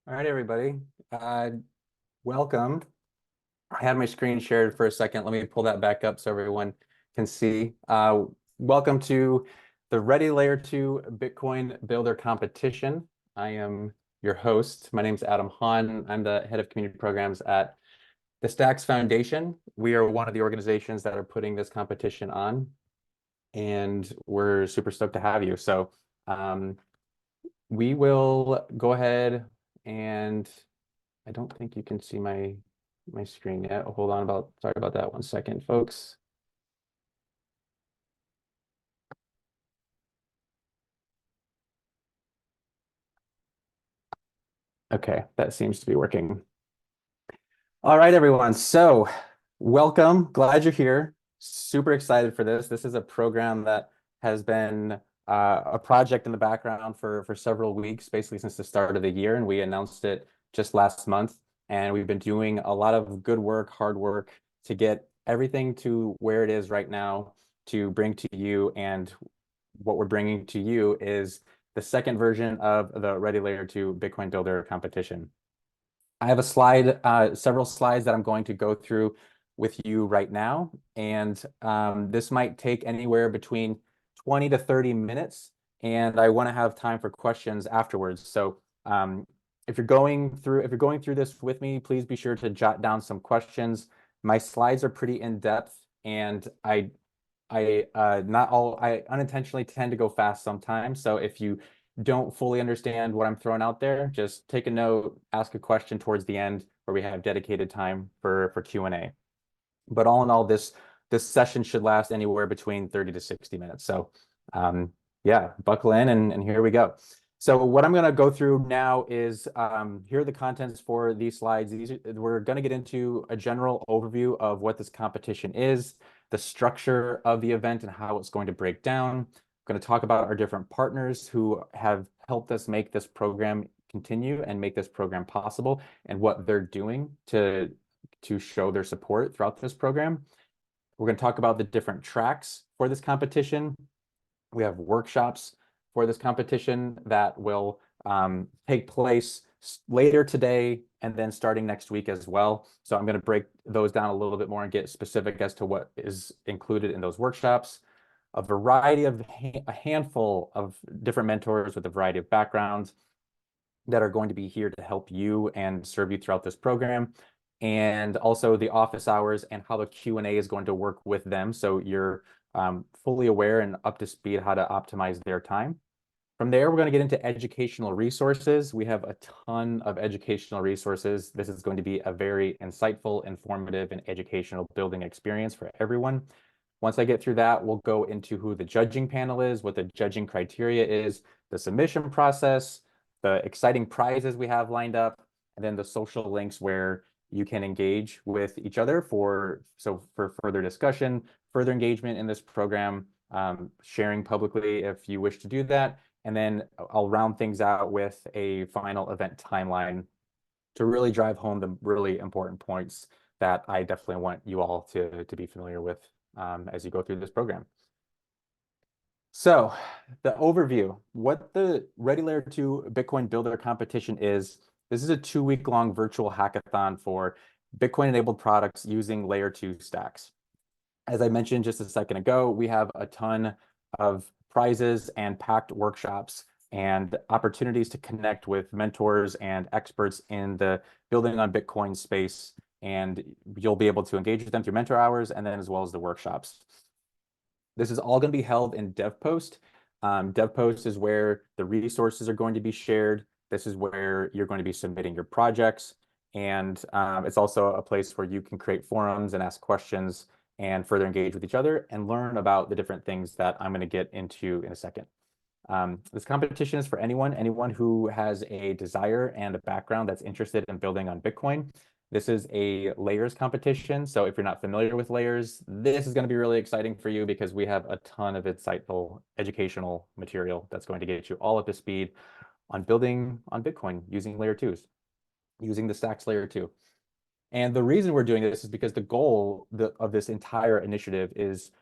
All right, everybody. Welcome. I had my screen shared for a second. Let me pull that back up so everyone can see. Welcome to the Ready Layer 2 Bitcoin Builder Competition. I am your host. My name is Adam Hahn. I'm the head of community programs at the Stacks Foundation. We are one of the organizations that are putting this competition on, and we're super stoked to have you. So we will go ahead and I don't think you can see my screen yet. Hold on sorry about that 1 second, folks. Okay, that seems to be working. All right, everyone. So welcome. Glad you're here. Super excited for this. This is a program that has been a project in the background for several weeks, basically since the start of the year, and we announced it just last month. And we've been doing a lot of good work, hard work to get everything to where it is right now to bring to you. And what we're bringing to you is the second version of the Ready Layer 2 Bitcoin Builder competition. I have several slides that I'm going to go through with you right now. And this might take anywhere between 20 to 30 minutes. And I want to have time for questions afterwards. So if you're going through this with me, please be sure to jot down some questions. My slides are pretty in-depth, and I unintentionally tend to go fast sometimes. So if you don't fully understand what I'm throwing out there, just take a note, ask a question towards the end where we have dedicated time for Q&A. But all in all, this session should last anywhere between 30 to 60 minutes. So yeah, buckle in and here we go. So what I'm going to go through now is here are the contents for these slides. We're going to get into a general overview of what this competition is, the structure of the event and how it's going to break down. I'm going to talk about our different partners who have helped us make this program continue and make this program possible, and what they're doing to show their support throughout this program. We're going to talk about the different tracks for this competition. We have workshops for this competition that will take place later today and then starting next week as well. So I'm going to break those down a little bit more and get specific as to what is included in those workshops. A handful of different mentors with a variety of backgrounds that are going to be here to help you and serve you throughout this program. And also the office hours and how the Q&A is going to work with them, so you're fully aware and up to speed how to optimize their time. From there, we're going to get into educational resources. We have a ton of educational resources. This is going to be a very insightful, informative, and educational building experience for everyone. Once I get through that, we'll go into who the judging panel is, what the judging criteria is, the submission process, the exciting prizes we have lined up, and then the social links where you can engage with each other for further discussion, further engagement in this program, sharing publicly if you wish to do that. And then I'll round things out with a final event timeline to really drive home the really important points that I definitely want you all to be familiar with as you go through this program. So the overview, what the Ready Layer 2 Bitcoin Builder Competition is, this is a 2-week-long virtual hackathon for Bitcoin-enabled products using Layer 2 stacks. As I mentioned just a second ago, we have a ton of prizes and packed workshops and opportunities to connect with mentors and experts in the building on Bitcoin space. And you'll be able to engage with them through mentor hours and then as well as the workshops. This is all going to be held in DevPost. DevPost is where the resources are going to be shared. This is where you're going to be submitting your projects. And it's also a place where you can create forums and ask questions and further engage with each other and learn about the different things that I'm going to get into in a second. This competition is for anyone who has a desire and a background that's interested in building on Bitcoin. This is a layers competition. So if you're not familiar with layers, this is going to be really exciting for you because we have a ton of insightful educational material that's going to get you all up to speed on building on Bitcoin using layer twos, using the Stacks layer 2. And the reason we're doing this is because the goal of this entire initiative is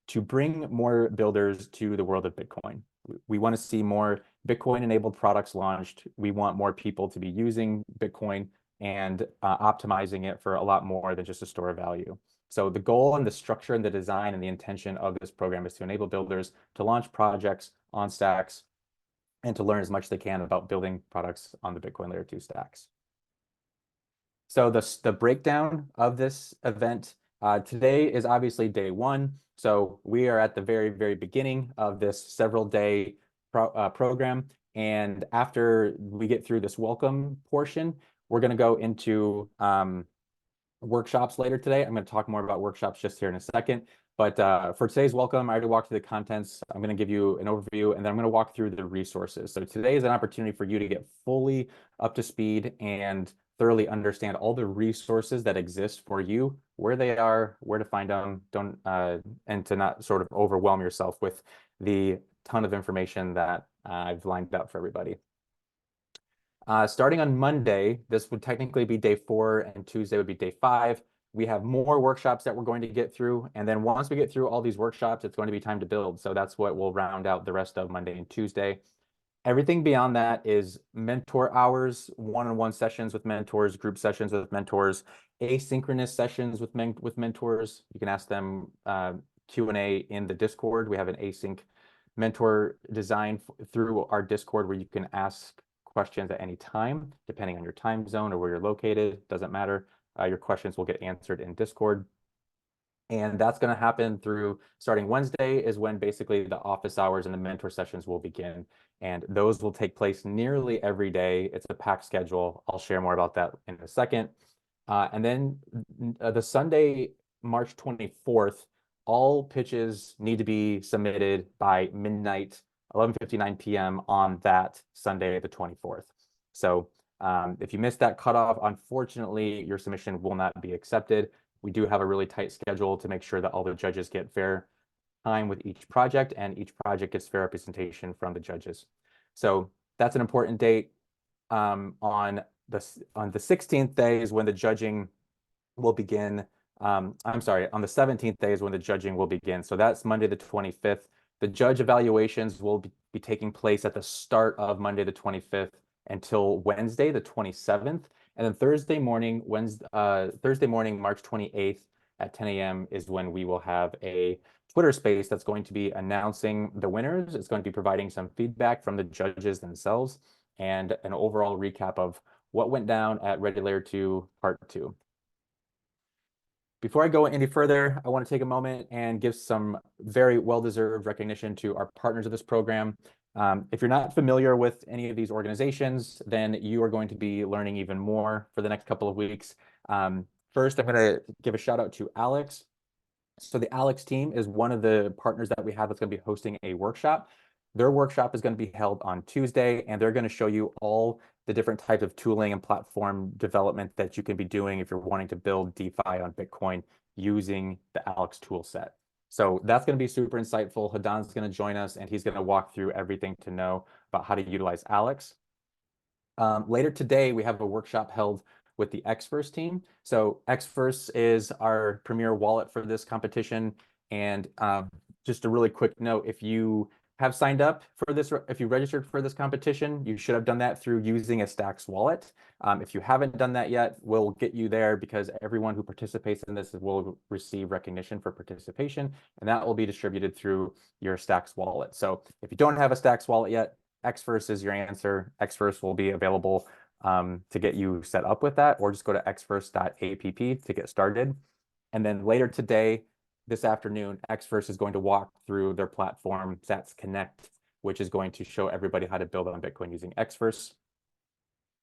to bring more builders to the world of Bitcoin. We want to see more Bitcoin-enabled products launched. We want more people to be using Bitcoin and optimizing it for a lot more than just a store of value. So the goal and the structure and the design and the intention of this program is to enable builders to launch projects on Stacks and to learn as much as they can about building products on the Bitcoin Layer 2 stacks. So the breakdown of this event, today is obviously day one. So we are at the very, very beginning of this several day program. And after we get through this welcome portion, we're going to go into workshops later today. I'm going to talk more about workshops just here in a second. But for today's welcome, I already walked through the contents. I'm going to give you an overview, and then I'm going to walk through the resources. So today is an opportunity for you to get fully up to speed and thoroughly understand all the resources that exist for you, where they are, where to find them, and to not sort of overwhelm yourself with the ton of information that I've lined up for everybody. Starting on Monday, this would technically be day 4, and Tuesday would be day 5. We have more workshops that we're going to get through. And then once we get through all these workshops, it's going to be time to build. So that's what will round out the rest of Monday and Tuesday. Everything beyond that is mentor hours, one-on-one sessions with mentors, group sessions with mentors, asynchronous sessions with mentors. You can ask them Q&A in the Discord. We have an async mentor design through our Discord where you can ask questions at any time, depending on your time zone or where you're located. Doesn't matter. Your questions will get answered in Discord. And that's going to happen through starting Wednesday is when basically the office hours and the mentor sessions will begin. And those will take place nearly every day. It's a packed schedule. I'll share more about that in a second. And then the Sunday, March 24th, all pitches need to be submitted by midnight, 11:59 p.m. on that Sunday, the 24th. So if you missed that cutoff, unfortunately, your submission will not be accepted. We do have a really tight schedule to make sure that all the judges get fair time with each project and each project gets fair representation from the judges. So that's an important date. On the 16th day is when the judging will begin. I'm sorry, on the 17th day is when the judging will begin. So that's Monday the 25th. The judge evaluations will be taking place at the start of Monday the 25th until Wednesday the 27th. And then Thursday morning, March 28th at 10 a.m. is when we will have a Twitter space that's going to be announcing the winners. It's going to be providing some feedback from the judges themselves and an overall recap of what went down at Ready Layer 2 Part 2. Before I go any further, I want to take a moment and give some very well-deserved recognition to our partners of this program. If you're not familiar with any of these organizations, then you are going to be learning even more for the next couple of weeks. First, I'm going to give a shout out to Alex. So the Alex team is one of the partners that we have that's going to be hosting a workshop. Their workshop is going to be held on Tuesday, and they're going to show you all the different types of tooling and platform development that you can be doing if you're wanting to build DeFi on Bitcoin using the Alex tool set. So that's going to be super insightful. Hadan's going to join us, and he's going to walk through everything to know about how to utilize Alex. Later today, we have a workshop held with the Xverse team. So Xverse is our premier wallet for this competition. And just a really quick note, if you have signed up for this, if you registered for this competition, you should have done that through using a Stacks wallet. If you haven't done that yet, we'll get you there because everyone who participates in this will receive recognition for participation, and that will be distributed through your Stacks wallet. So if you don't have a Stacks wallet yet, Xverse is your answer. Xverse will be available to get you set up with that, or just go to xverse.app to get started. And then later today, this afternoon, Xverse is going to walk through their platform, Sats Connect, which is going to show everybody how to build on Bitcoin using Xverse.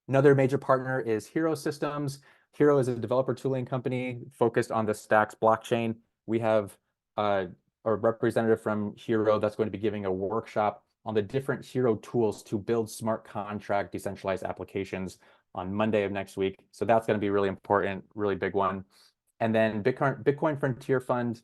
Another major partner is Hero Systems. Hero is a developer tooling company focused on the Stacks blockchain. We have a representative from Hero that's going to be giving a workshop on the different Hero tools to build smart contract decentralized applications on Monday of next week. So that's going to be really important, really big one. And then Bitcoin Frontier Fund.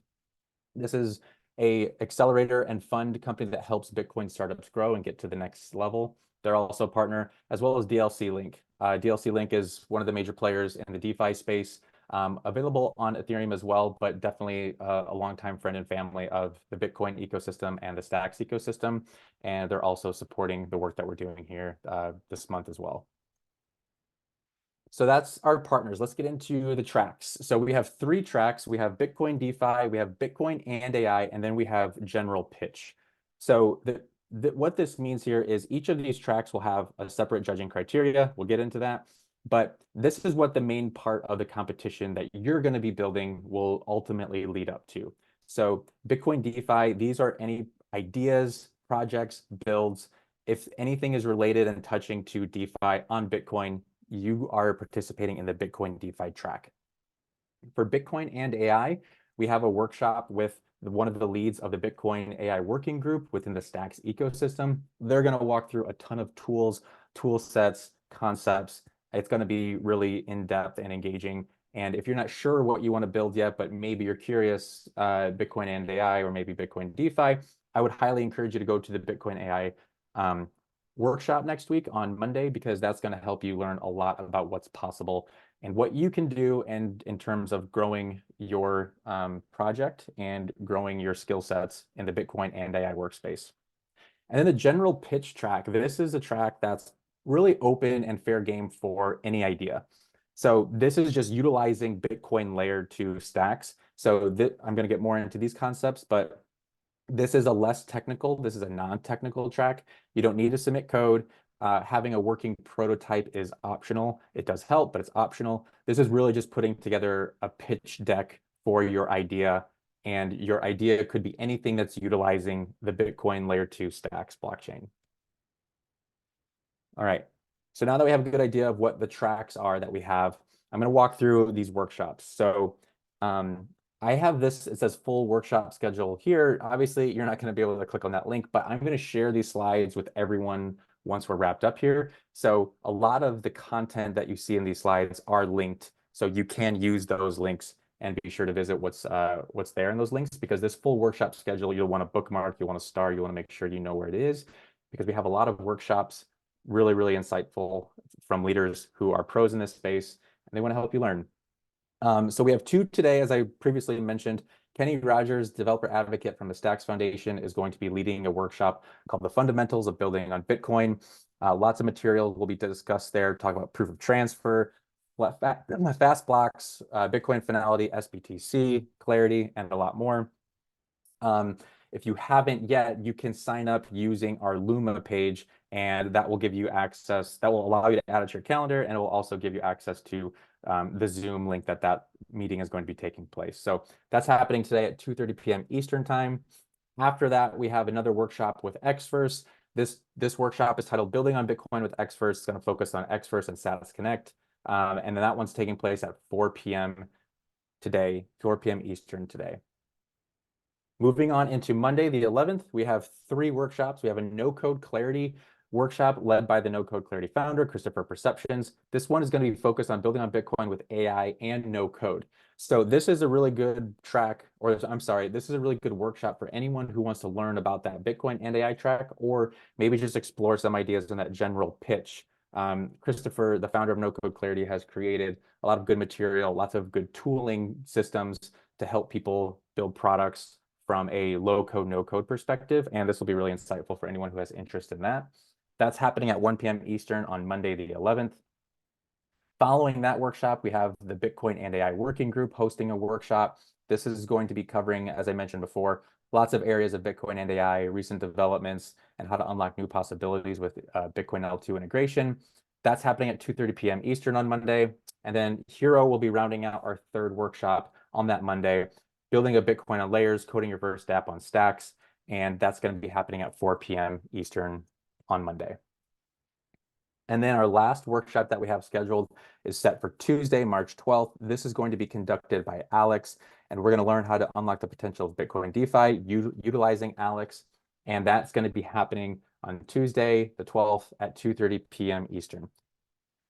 This is a accelerator and fund company that helps Bitcoin startups grow and get to the next level. They're also a partner, as well as DLC Link. DLC Link is one of the major players in the DeFi space, available on Ethereum as well, but definitely a longtime friend and family of the Bitcoin ecosystem and the Stacks ecosystem. And they're also supporting the work that we're doing here this month as well. So that's our partners. Let's get into the tracks. So we have 3 tracks. We have Bitcoin DeFi, we have Bitcoin and AI, and then we have general pitch. So what this means here is each of these tracks will have a separate judging criteria. We'll get into that. But this is what the main part of the competition that you're going to be building will ultimately lead up to. So Bitcoin DeFi, these are any ideas, projects, builds. If anything is related and touching to DeFi on Bitcoin, you are participating in the Bitcoin DeFi track. For Bitcoin and AI, we have a workshop with one of the leads of the Bitcoin AI working group within the Stacks ecosystem. They're going to walk through a ton of tools, tool sets, concepts. It's going to be really in-depth and engaging. And if you're not sure what you want to build yet, but maybe you're curious, Bitcoin and AI or maybe Bitcoin DeFi, I would highly encourage you to go to the Bitcoin AI workshop next week on Monday, because that's going to help you learn a lot about what's possible and what you can do, and in terms of growing your project and growing your skill sets in the Bitcoin and AI workspace. And then the general pitch track, this is a track that's really open and fair game for any idea. So this is just utilizing Bitcoin layer 2 stacks. So I'm going to get more into these concepts, but this is a less technical, this is a non-technical track. You don't need to submit code. Having a working prototype is optional. It does help, but it's optional. This is really just putting together a pitch deck for your idea, and your idea could be anything that's utilizing the Bitcoin layer 2 stacks blockchain. All right, so now that we have a good idea of what the tracks are that we have, I'm going to walk through these workshops. So I have this, it says full workshop schedule here. Obviously, you're not going to be able to click on that link, but I'm going to share these slides with everyone once we're wrapped up here. So a lot of the content that you see in these slides are linked, so you can use those links and be sure to visit what's there in those links, because this full workshop schedule, you'll want to bookmark, you want to star, you want to make sure you know where it is, because we have a lot of workshops, really, really insightful, from leaders who are pros in this space, and they want to help you learn. So we have 2 today, as I previously mentioned. Kenny Rogers, developer advocate from the Stacks Foundation, is going to be leading a workshop called The Fundamentals of Building on Bitcoin. Lots of material will be discussed there, talk about proof of transfer, fast blocks, Bitcoin finality, SBTC, Clarity, and a lot more. If you haven't yet, you can sign up using our Luma page, and that will give you access, that will allow you to add it to your calendar, and it will also give you access to the Zoom link that meeting is going to be taking place. So that's happening today at 2:30 p.m. Eastern time. After that, we have another workshop with Xverse. This workshop is titled Building on Bitcoin with Xverse. It's going to focus on Xverse and Satis Connect. And then that one's taking place at 4 p.m. today, 4 p.m. Eastern today. Moving on into Monday, the 11th, we have 3 workshops. We have a No Code Clarity workshop led by the No Code Clarity founder, Christopher Perceptions. This one is going to be focused on building on Bitcoin with AI and no code. So this is a really good track, or I'm sorry, this is a really good workshop for anyone who wants to learn about that Bitcoin and AI track, or maybe just explore some ideas in that general pitch. Christopher, the founder of No Code Clarity, has created a lot of good material, lots of good tooling systems to help people build products from a low code, no code perspective. And this will be really insightful for anyone who has interest in that. That's happening at 1 p.m. Eastern on Monday, the 11th. Following that workshop, we have the Bitcoin and AI Working Group hosting a workshop. This is going to be covering, as I mentioned before, lots of areas of Bitcoin and AI, recent developments, and how to unlock new possibilities with Bitcoin L2 integration. That's happening at 2:30 p.m. Eastern on Monday. And then Hero will be rounding out our 3rd workshop on that Monday, building a Bitcoin on layers, coding your first app on Stacks. And that's going to be happening at 4 p.m. Eastern on Monday. And then our last workshop that we have scheduled is set for Tuesday, March 12th. This is going to be conducted by Alex, and we're going to learn how to unlock the potential of Bitcoin DeFi utilizing Alex. And that's going to be happening on Tuesday, the 12th at 2:30 p.m. Eastern.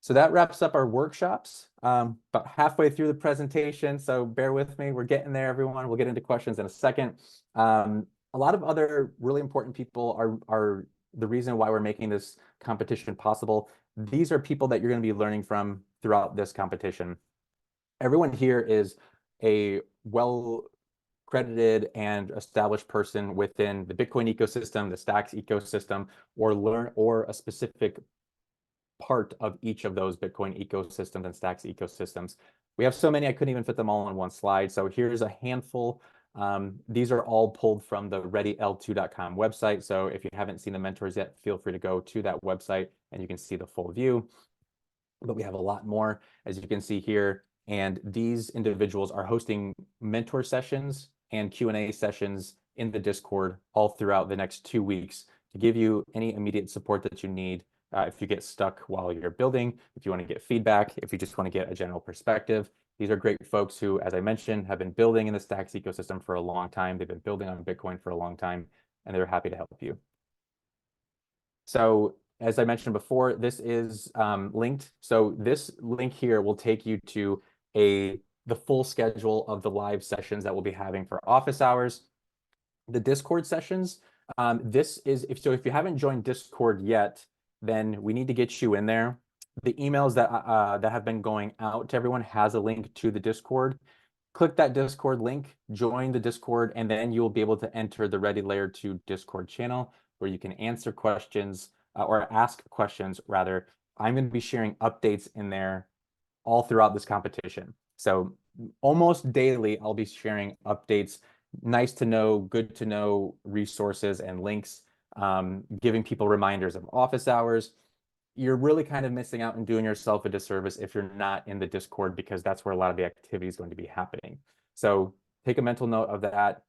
So that wraps up our workshops, about halfway through the presentation. So bear with me. We're getting there, everyone. We'll get into questions in a second. A lot of other really important people are the reason why we're making this competition possible. These are people that you're going to be learning from throughout this competition. Everyone here is a well-credited and established person within the Bitcoin ecosystem, the Stacks ecosystem, or a specific part of each of those Bitcoin ecosystems and Stacks ecosystems. We have so many, I couldn't even fit them all on one slide. So here's a handful. These are all pulled from the readyl2.com website. So if you haven't seen the mentors yet, feel free to go to that website and you can see the full view. But we have a lot more, as you can see here. And these individuals are hosting mentor sessions and Q&A sessions in the Discord all throughout the next 2 weeks to give you any immediate support that you need. If you get stuck while you're building, if you want to get feedback, if you just want to get a general perspective. These are great folks who, as I mentioned, have been building in the Stacks ecosystem for a long time. They've been building on Bitcoin for a long time, and they're happy to help you. So as I mentioned before, this is linked. So this link here will take you to the full schedule of the live sessions that we'll be having for office hours. The Discord sessions, if you haven't joined Discord yet, then we need to get you in there. The emails that have been going out to everyone has a link to the Discord. Click that Discord link, join the Discord, and then you'll be able to enter the Ready Layer 2 Discord channel where you can answer questions or ask questions rather. I'm going to be sharing updates in there all throughout this competition. So almost daily, I'll be sharing updates, nice to know, good to know resources and links, giving people reminders of office hours. You're really kind of missing out and doing yourself a disservice if you're not in the Discord, because that's where a lot of the activity is going to be happening. So take a mental note of that.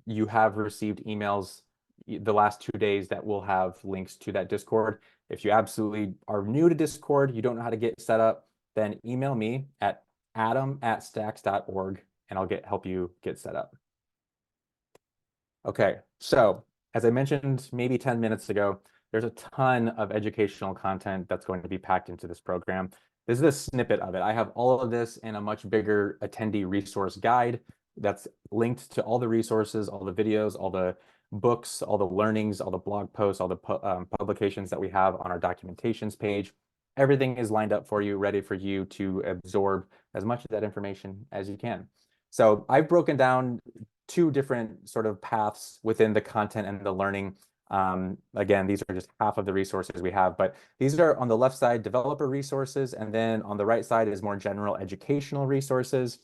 You have received emails the last 2 days that will have links to that Discord. If you absolutely are new to Discord, you don't know how to get set up, then email me at adam@stacks.org and I'll help you get set up. Okay, so as I mentioned maybe 10 minutes ago, there's a ton of educational content that's going to be packed into this program. This is a snippet of it. I have all of this in a much bigger attendee resource guide that's linked to all the resources, all the videos, all the books, all the learnings, all the blog posts, all the publications that we have on our documentations page. Everything is lined up for you, ready for you to absorb as much of that information as you can. So I've broken down 2 different sort of paths within the content and the learning. Again, these are just half of the resources we have, but these are on the left side, developer resources, and then on the right side is more general educational resources.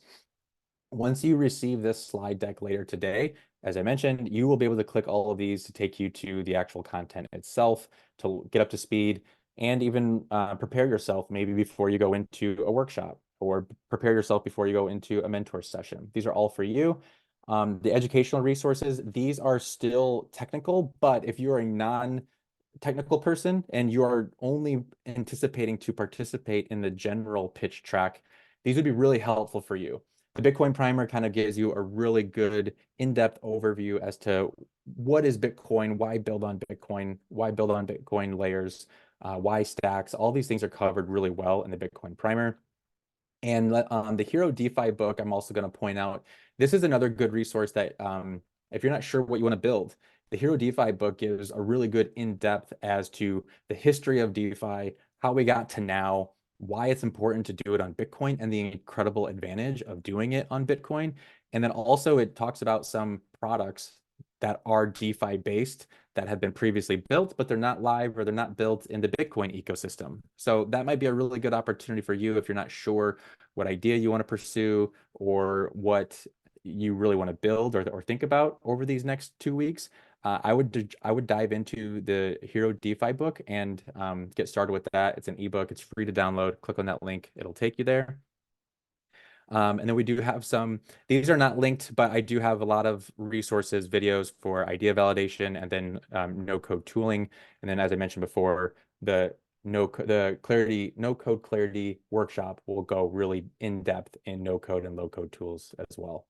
Once you receive this slide deck later today, as I mentioned, you will be able to click all of these to take you to the actual content itself, to get up to speed, and even prepare yourself maybe before you go into a workshop, or prepare yourself before you go into a mentor session. These are all for you. The educational resources, these are still technical, but if you're a non-technical person and you are only anticipating to participate in the general pitch track, these would be really helpful for you. The Bitcoin Primer kind of gives you a really good in-depth overview as to what is Bitcoin, why build on Bitcoin, why build on Bitcoin layers, why stacks. All these things are covered really well in the Bitcoin Primer. And the Hero DeFi book, I'm also going to point out, this is another good resource that if you're not sure what you want to build, the Hero DeFi book gives a really good in-depth as to the history of DeFi, how we got to now, why it's important to do it on Bitcoin, and the incredible advantage of doing it on Bitcoin. And then also it talks about some products that are DeFi based that have been previously built, but they're not live or they're not built in the Bitcoin ecosystem. So that might be a really good opportunity for you if you're not sure what idea you want to pursue or what you really want to build or think about over these next 2 weeks. I would dive into the Hero DeFi book and get started with that. It's an ebook. It's free to download. Click on that link. It'll take you there. And then we do have these are not linked, but I do have a lot of resources, videos for idea validation, and then no code tooling. And then, as I mentioned before, the no code clarity workshop will go really in depth in no code and low code tools as well.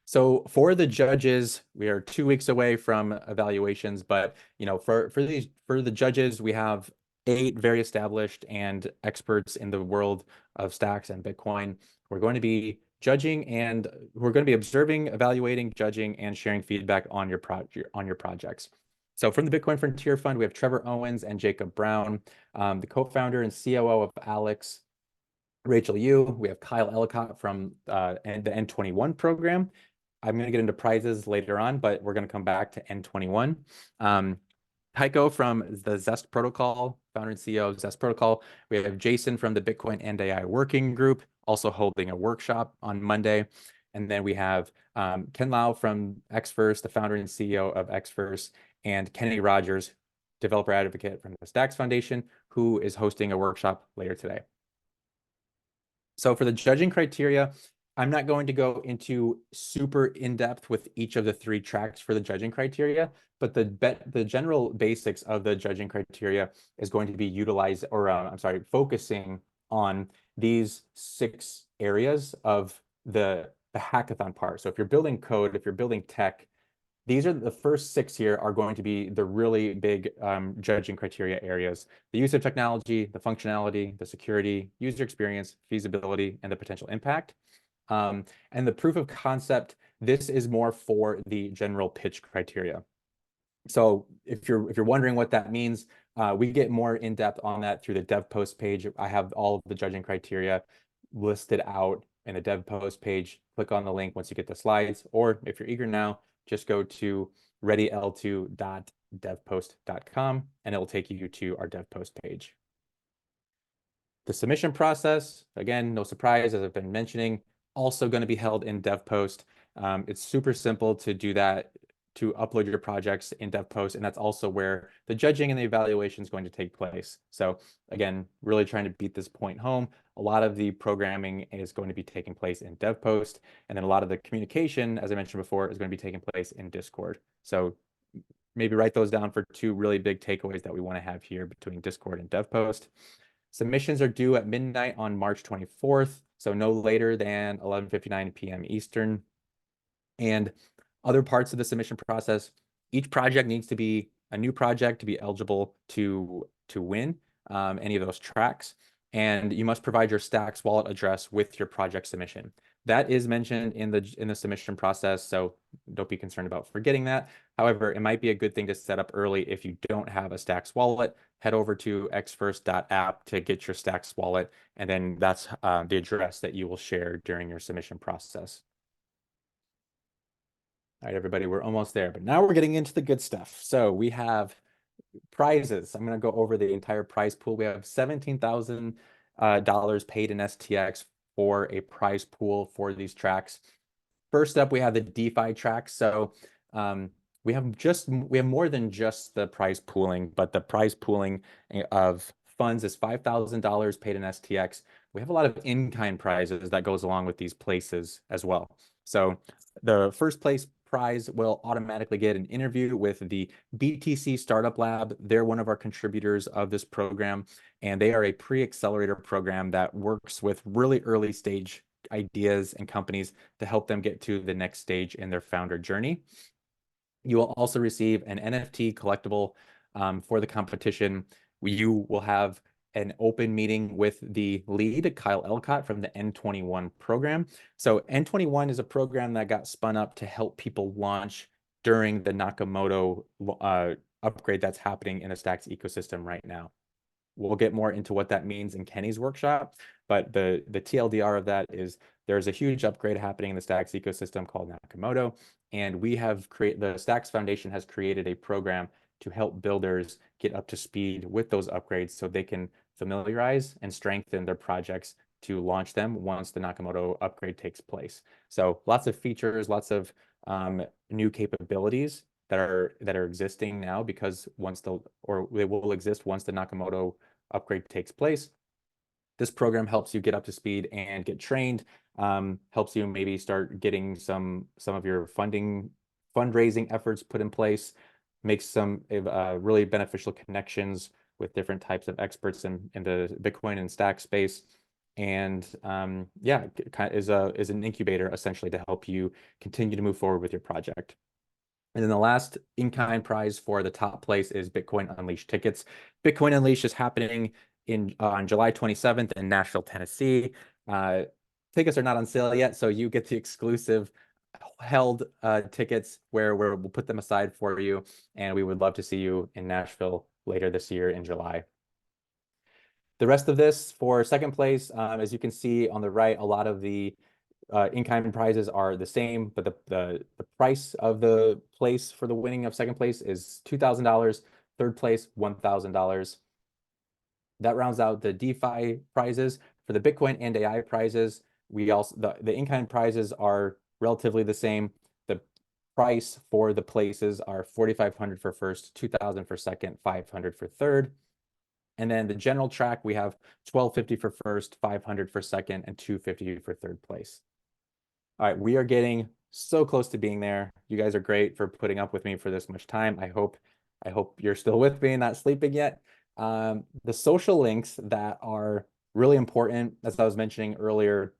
So for the judges, we are 2 weeks away from evaluations, but for the judges, we have 8 very established and experts in the world of stacks and Bitcoin. We're going to be judging and we're going to be observing, evaluating, judging, and sharing feedback on your projects. So from the Bitcoin Frontier Fund, we have Trevor Owens and Jacob Brown, the co-founder and COO of Alex, Rachel Yu. We have Kyle Ellicott from the N21 program. I'm going to get into prizes later on, but we're going to come back to N21. Tycho from the Zest Protocol, founder and CEO of Zest Protocol. We have Jason from the Bitcoin and AI Working Group, also holding a workshop on Monday. And then we have Ken Lau from Xverse, the founder and CEO of Xverse, and Kenny Rogers, developer advocate from the Stacks Foundation, who is hosting a workshop later today. So for the judging criteria, I'm not going to go into super in-depth with each of the 3 tracks for the judging criteria, but the general basics of the judging criteria is going to be focusing on these 6 areas of the hackathon part. So if you're building code, if you're building tech, these are the first 6 here are going to be the really big judging criteria areas: the use of technology, the functionality, the security, user experience, feasibility, and the potential impact. And the proof of concept, this is more for the general pitch criteria. So if you're wondering what that means, we get more in depth on that through the dev post page. I have all of the judging criteria listed out in the dev post page. Click on the link once you get the slides, or if you're eager now, just go to readyl2.devpost.com and it will take you to our dev post page. The submission process, again, no surprise, as I've been mentioning, also going to be held in DevPost. It's super simple to do that, to upload your projects in DevPost, and that's also where the judging and the evaluation is going to take place. So again, really trying to beat this point home. A lot of the programming is going to be taking place in DevPost, and then a lot of the communication, as I mentioned before, is going to be taking place in Discord. So maybe write those down for 2 really big takeaways that we want to have here between Discord and DevPost. Submissions are due at midnight on March 24th, so no later than 11:59 p.m. Eastern. And other parts of the submission process, each project needs to be a new project to be eligible to win any of those tracks. And you must provide your Stacks wallet address with your project submission. That is mentioned in the submission process, so don't be concerned about forgetting that. However, it might be a good thing to set up early if you don't have a Stacks wallet. Head over to xverse.app to get your Stacks wallet, and then that's the address that you will share during your submission process. All right, everybody, we're almost there, but now we're getting into the good stuff. So we have prizes. I'm going to go over the entire prize pool. We have $17,000 paid in STX for a prize pool for these tracks. First up, we have the DeFi track. So we have more than just the prize pooling, but the prize pooling of funds is $5,000 paid in STX. We have a lot of in-kind prizes that goes along with these places as well. So the first place prize will automatically get an interview with the BTC Startup Lab. They're one of our contributors of this program, and they are a pre-accelerator program that works with really early stage ideas and companies to help them get to the next stage in their founder journey. You will also receive an NFT collectible for the competition. You will have an open meeting with the lead, Kyle Ellicott from the N21 program. So N21 is a program that got spun up to help people launch during the Nakamoto upgrade that's happening in the Stacks ecosystem right now. We'll get more into what that means in Kenny's workshop, but the TLDR of that is there's a huge upgrade happening in the Stacks ecosystem called Nakamoto, and the Stacks Foundation has created a program to help builders get up to speed with those upgrades so they can familiarize and strengthen their projects to launch them once the Nakamoto upgrade takes place. So lots of features, lots of new capabilities that are existing now because they will exist once the Nakamoto upgrade takes place. This program helps you get up to speed and get trained, helps you maybe start getting some of your fundraising efforts put in place, makes some really beneficial connections with different types of experts in the Bitcoin and Stack space. and yeah, is an incubator essentially to help you continue to move forward with your project. And then the last in-kind prize for the top place is Bitcoin Unleashed tickets. Bitcoin Unleashed is happening on July 27th in Nashville, Tennessee. Tickets are not on sale yet, so you get the exclusive held tickets where we'll put them aside for you, and we would love to see you in Nashville later this year in July. The rest of this for second place, as you can see on the right, a lot of the in-kind prizes are the same, but the price of the place for the winning of second place is $2,000, third place $1,000. That rounds out the DeFi prizes. For the Bitcoin and AI prizes, we also the in-kind prizes are relatively the same. The price for the places are $4,500 for first, $2,000 for second, $500 for third. And then the general track, we have $1,250 for first, $500 for second, and $250 for third place. All right, we are getting so close to being there. You guys are great for putting up with me for this much time. I hope you're still with me and not sleeping yet. The social links that are really important, as I was mentioning earlier,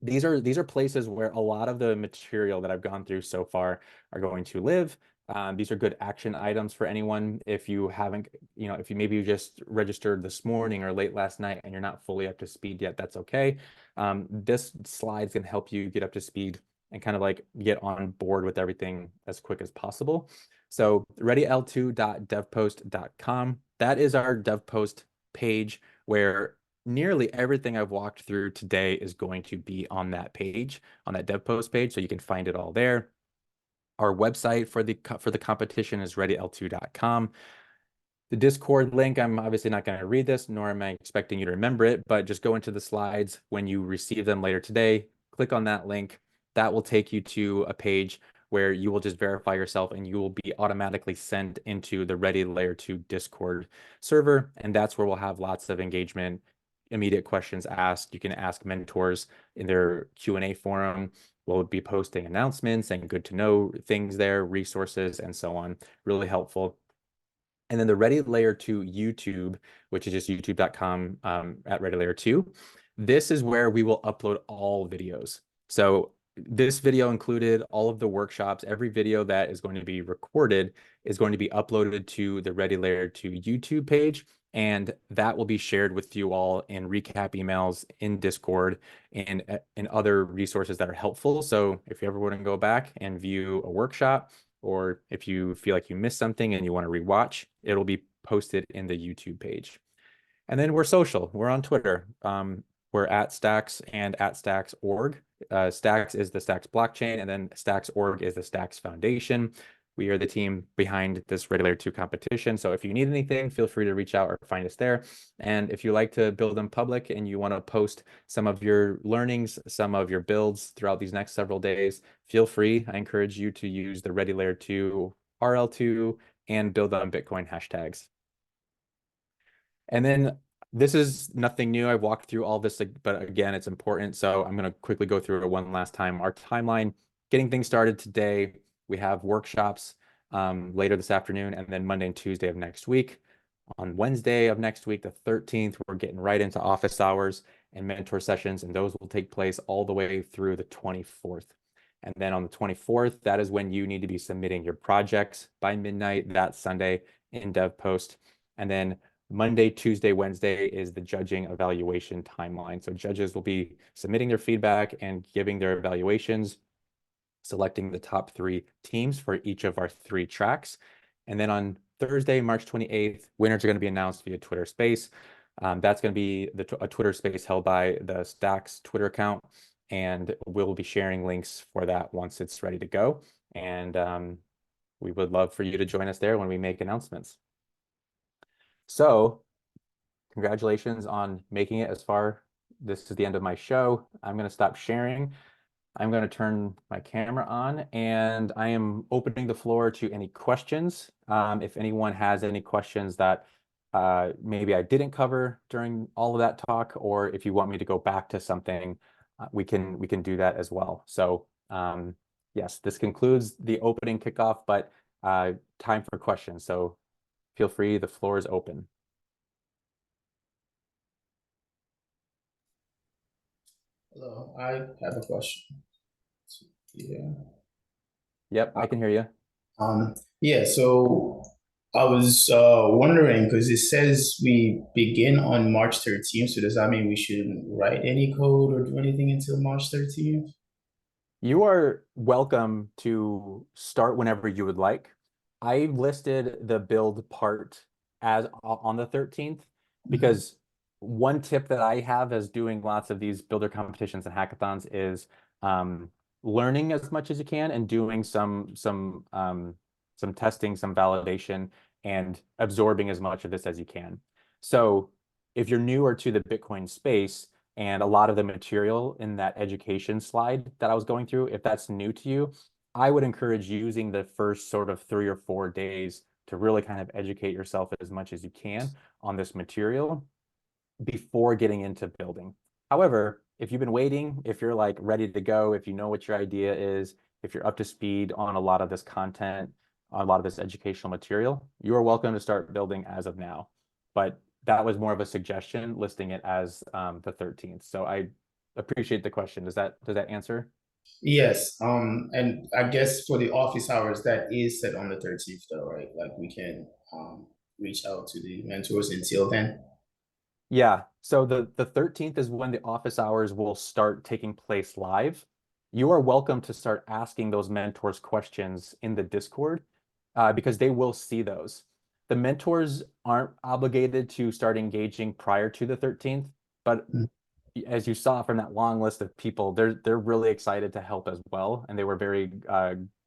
these are places where a lot of the material that I've gone through so far are going to live. These are good action items for anyone. If you haven't, if you maybe just registered this morning or late last night and you're not fully up to speed yet, that's okay. This slides can help you get up to speed and kind of like get on board with everything as quick as possible. So readyl2.devpost.com, that is our DevPost page where nearly everything I've walked through today is going to be on that page, on that DevPost page, so you can find it all there. Our website for the competition is readyl2.com. The Discord link, I'm obviously not going to read this, nor am I expecting you to remember it, but just go into the slides when you receive them later today, click on that link. That will take you to a page where you will just verify yourself and you will be automatically sent into the Ready Layer 2 Discord server. And that's where we'll have lots of engagement, immediate questions asked. You can ask mentors in their Q&A forum. We'll be posting announcements and good to know things there, resources, and so on. Really helpful. And then the Ready Layer 2 YouTube, which is just youtube.com at Ready Layer 2. This is where we will upload all videos. So this video included all of the workshops. Every video that is going to be recorded is going to be uploaded to the Ready Layer 2 YouTube page. And that will be shared with you all in recap emails, in Discord, and in other resources that are helpful. So if you ever want to go back and view a workshop, or if you feel like you missed something and you want to rewatch, it'll be posted in the YouTube page. And then we're social. We're on Twitter. We're at Stacks and at Stacks.org. Stacks is the Stacks blockchain, and then Stacks.org is the Stacks Foundation. We are the team behind this Ready Layer 2 competition. So if you need anything, feel free to reach out or find us there. And if you like to build in public and you want to post some of your learnings, some of your builds throughout these next several days, feel free. I encourage you to use the Ready Layer 2 RL2 and build on Bitcoin hashtags. And then this is nothing new. I've walked through all this, but again, it's important. So I'm going to quickly go through it one last time. Our timeline, getting things started today. We have workshops later this afternoon, and then Monday and Tuesday of next week. On Wednesday of next week, the 13th, we're getting right into office hours and mentor sessions, and those will take place all the way through the 24th. And then on the 24th, that is when you need to be submitting your projects by midnight that Sunday in DevPost. And then Monday, Tuesday, Wednesday is the judging evaluation timeline. So judges will be submitting their feedback and giving their evaluations, selecting the top 3 teams for each of our 3 tracks. And then on Thursday, March 28th, winners are going to be announced via Twitter Space. That's going to be a Twitter Space held by the Stacks Twitter account, and we'll be sharing links for that once it's ready to go. And we would love for you to join us there when we make announcements. So congratulations on making it as far. This is the end of my show. I'm going to stop sharing. I'm going to turn my camera on, and I am opening the floor to any questions. If anyone has any questions that maybe I didn't cover during all of that talk, or if you want me to go back to something, we can do that as well. So yes, this concludes the opening kickoff, but time for questions. So feel free, the floor is open. Hello, I have a question. Yeah. Yep, I can hear you. Yeah, so I was wondering because it says we begin on March 13th, so does that mean we shouldn't write any code or do anything until March 13th? You are welcome to start whenever you would like. I listed the build part as on the 13th Mhm. because one tip that I have as doing lots of these builder competitions and hackathons is um, learning as much as you can and doing some testing, some validation, and absorbing as much of this as you can. So if you're newer to the Bitcoin space, and a lot of the material in that education slide that I was going through, if that's new to you, I would encourage using the first sort of 3 or 4 days to really kind of educate yourself as much as you can on this material before getting into building. However, if you've been waiting, if you're like ready to go, if you know what your idea is, if you're up to speed on a lot of this content, a lot of this educational material, you are welcome to start building as of now. But that was more of a suggestion listing it as the 13th. So I appreciate the question. Does that answer? Yes, and I guess for the office hours, that is set on the 13th though, right? Like we can reach out to the mentors until then. Yeah. So the 13th is when the office hours will start taking place live. You are welcome to start asking those mentors questions in the Discord because they will see those. The mentors aren't obligated to start engaging prior to the 13th, but as you saw from that long list of people, they're really excited to help as well, and they were very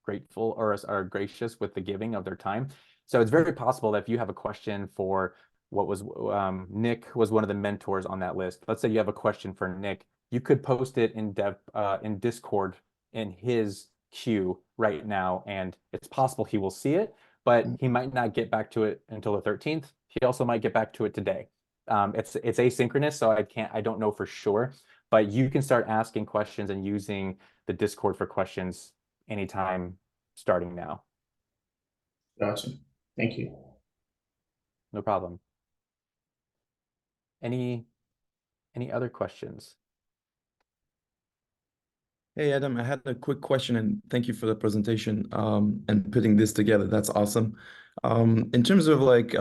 grateful or are gracious with the giving of their time. So it's very possible that if you have a question for what was Nick was one of the mentors on that list. Let's say you have a question for Nick, you could post it in Discord in his queue right now, and it's possible he will see it, but he might not get back to it until the 13th. He also might get back to it today. It's asynchronous, so I don't know for sure, but you can start asking questions and using the Discord for questions anytime starting now. Gotcha. Thank you. No problem. Any any other questions? Hey Adam, I had a quick question and thank you for the presentation and putting this together. That's awesome. In terms of like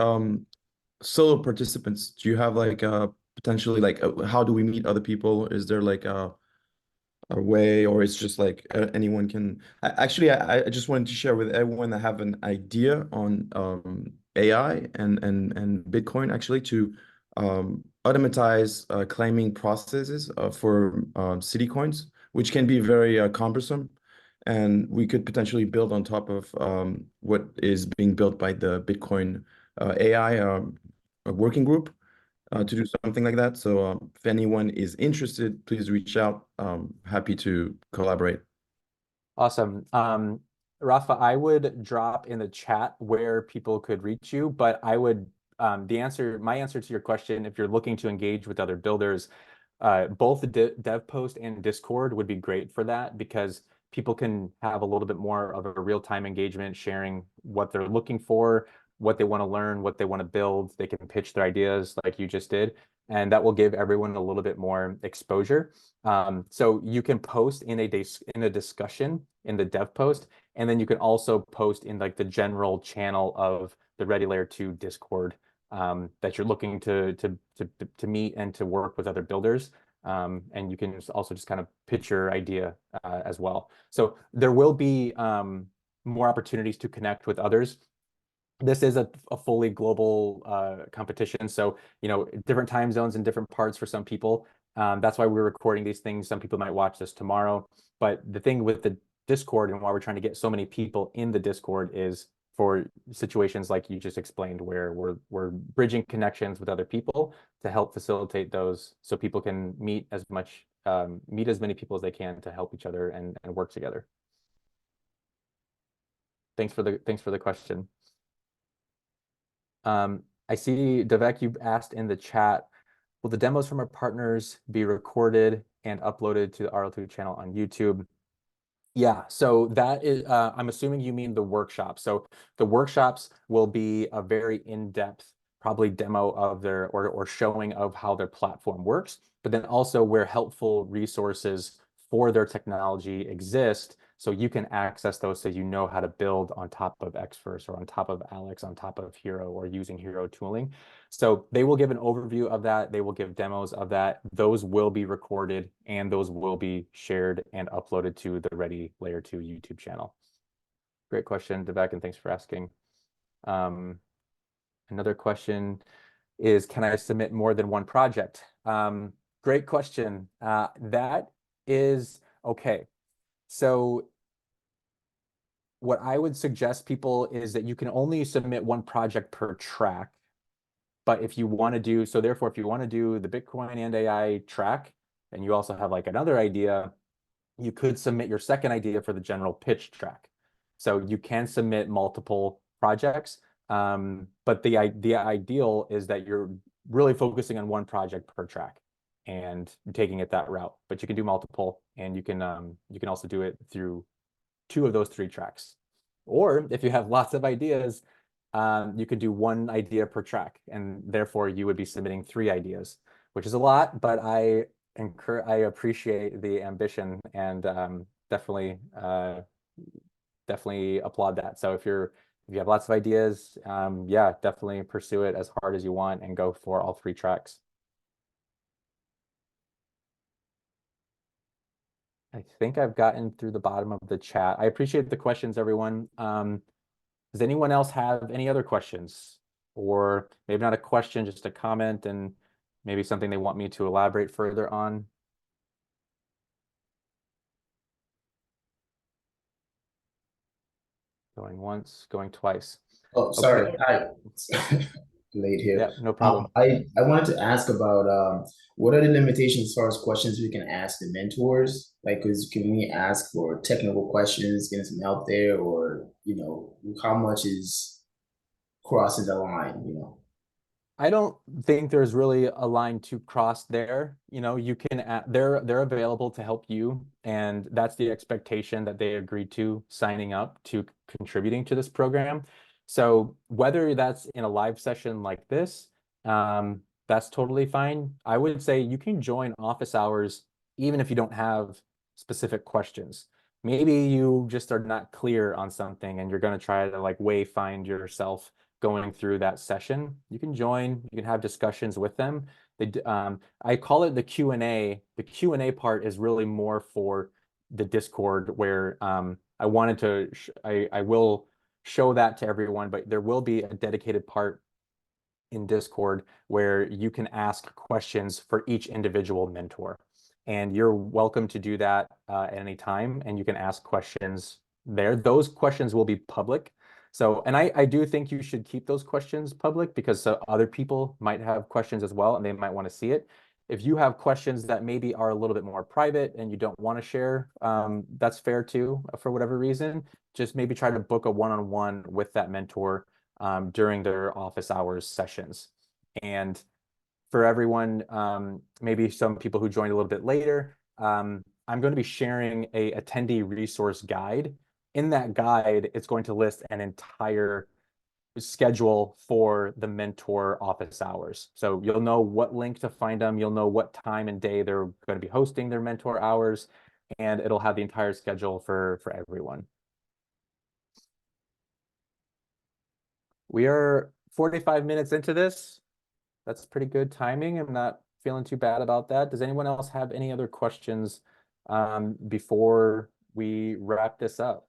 solo participants, do you have like potentially like how do we meet other people? Is there like a way or it's just like anyone can actually I just wanted to share with everyone that have an idea on AI and Bitcoin actually to automatize claiming processes for city coins, which can be very cumbersome. And we could potentially build on top of what is being built by the Bitcoin AI working group to do something like that. So if anyone is interested, please reach out. Happy to collaborate. Awesome. Rafa, I would drop in the chat where people could reach you, but I would my answer to your question, if you're looking to engage with other builders, both the dev post and Discord would be great for that because people can have a little bit more of a real-time engagement, sharing what they're looking for, what they want to learn, what they want to build. They can pitch their ideas like you just did, and that will give everyone a little bit more exposure. So you can post in a discussion in the dev post, and then you can also post in like the general channel of the Ready Layer 2 Discord that you're looking to meet and to work with other builders. And you can also just kind of pitch your idea as well. So there will be more opportunities to connect with others. This is a fully global competition, so different time zones and different parts for some people. That's why we're recording these things. Some people might watch this tomorrow, but the thing with the Discord and why we're trying to get so many people in the Discord is for situations like you just explained, where we're bridging connections with other people to help facilitate those, so people can meet as many people as they can to help each other and work together. Thanks for the question. I see, Devek, you've asked in the chat, will the demos from our partners be recorded and uploaded to the RL2 channel on YouTube? Yeah, so that is, I'm assuming you mean the workshop. So the workshops will be a very in-depth probably demo of their or showing of how their platform works, but then also where helpful resources for their technology exist, so you can access those so you know how to build on top of Xverse or on top of Alex, on top of Hero, or using Hero tooling. So they will give an overview of that. They will give demos of that. Those will be recorded and those will be shared and uploaded to the Ready Layer 2 YouTube channel. Great question, Devek, and thanks for asking. Another question is, can I submit more than one project? Great question. That is okay. So what I would suggest people is that you can only submit one project per track. But if you want to do, so therefore, if you want to do the Bitcoin and AI track, and you also have like another idea, you could submit your second idea for the general pitch track. So you can submit multiple projects, but the ideal is that you're really focusing on one project per track and taking it that route. But you can do multiple, and you can also do it through 2 of those 3 tracks. Or if you have lots of ideas, you could do 1 idea per track, and therefore you would be submitting 3 ideas, which is a lot, but I appreciate the ambition, and definitely applaud that. So if you have lots of ideas, yeah, definitely pursue it as hard as you want and go for all 3 tracks. I think I've gotten through the bottom of the chat. I appreciate the questions, everyone. Does anyone else have any other questions? Or maybe not a question, just a comment, and maybe something they want me to elaborate further on? Going once, going twice. Oh, sorry. Okay. Hi. Late here. Yeah, no problem. I wanted to ask about what are the limitations as far as questions we can ask the mentors? Like, can we ask for technical questions, getting some help there, or how much is crossing the line? I don't think there's really a line to cross there. You can they're available to help you, and that's the expectation that they agreed to signing up to contributing to this program. So whether that's in a live session like this, that's totally fine. I would say you can join office hours even if you don't have specific questions. Maybe you just are not clear on something and you're going to try to like find yourself going through that session. You can join, you can have discussions with them. I call it the Q&A. The Q&A part is really more for the Discord, where I wanted to, I will show that to everyone, but there will be a dedicated part in Discord where you can ask questions for each individual mentor. And you're welcome to do that at any time, and you can ask questions there. Those questions will be public. So, and I do think you should keep those questions public, because other people might have questions as well, and they might want to see it. If you have questions that maybe are a little bit more private and you don't want to share, that's fair too, for whatever reason. Just maybe try to book a one-on-one with that mentor during their office hours sessions. And for everyone, maybe some people who joined a little bit later, I'm going to be sharing a attendee resource guide. In that guide, it's going to list an entire schedule for the mentor office hours. So you'll know what link to find them. You'll know what time and day they're going to be hosting their mentor hours, and it'll have the entire schedule for everyone. We are 45 minutes into this. That's pretty good timing. I'm not feeling too bad about that. Does anyone else have any other questions before we wrap this up?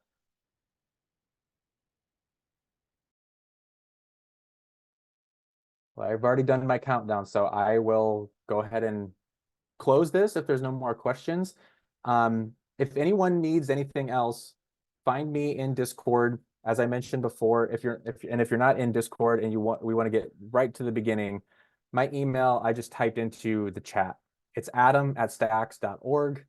Well, I've already done my countdown, so I will go ahead and close this if there's no more questions. If anyone needs anything else, find me in Discord. As I mentioned before, if you're not in Discord and we want to get right to the beginning, my email I just typed into the chat. It's adam@stacks.org.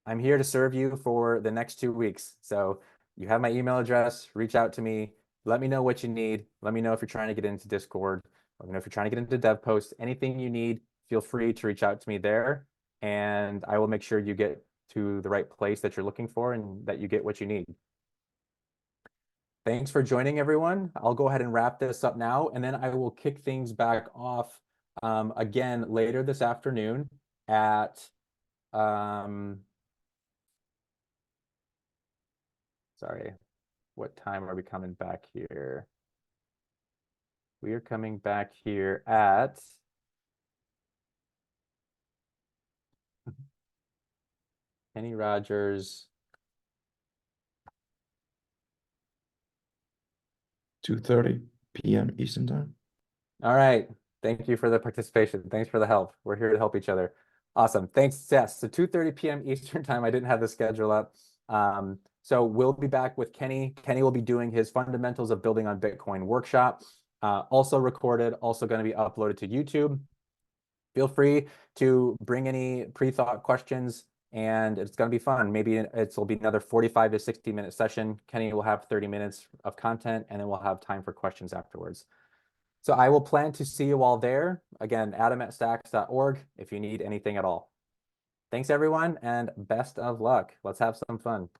I'm here to serve you for the next 2 weeks. So you have my email address. Reach out to me. Let me know what you need. Let me know if you're trying to get into Discord. Let me know if you're trying to get into DevPost. Anything you need, feel free to reach out to me there, and I will make sure you get to the right place that you're looking for and that you get what you need. Thanks for joining, everyone. I'll go ahead and wrap this up now, and then I will kick things back off again later this afternoon at sorry, what time are we coming back here? We are coming back here at Kenny Rogers. 2:30 p.m. Eastern time. All right. Thank you for the participation. Thanks for the help. We're here to help each other. Awesome. Thanks, Jess. So 2:30 p.m. Eastern time. I didn't have the schedule up. So we'll be back with Kenny. Kenny will be doing his Fundamentals of Building on Bitcoin workshop. Also recorded, also going to be uploaded to YouTube. Feel free to bring any pre-thought questions, and it's going to be fun. Maybe it'll be another 45 to 60-minute session. Kenny will have 30 minutes of content, and then we'll have time for questions afterwards. So I will plan to see you all there. Again, adam@stacks.org if you need anything at all. Thanks, everyone, and best of luck. Let's have some fun.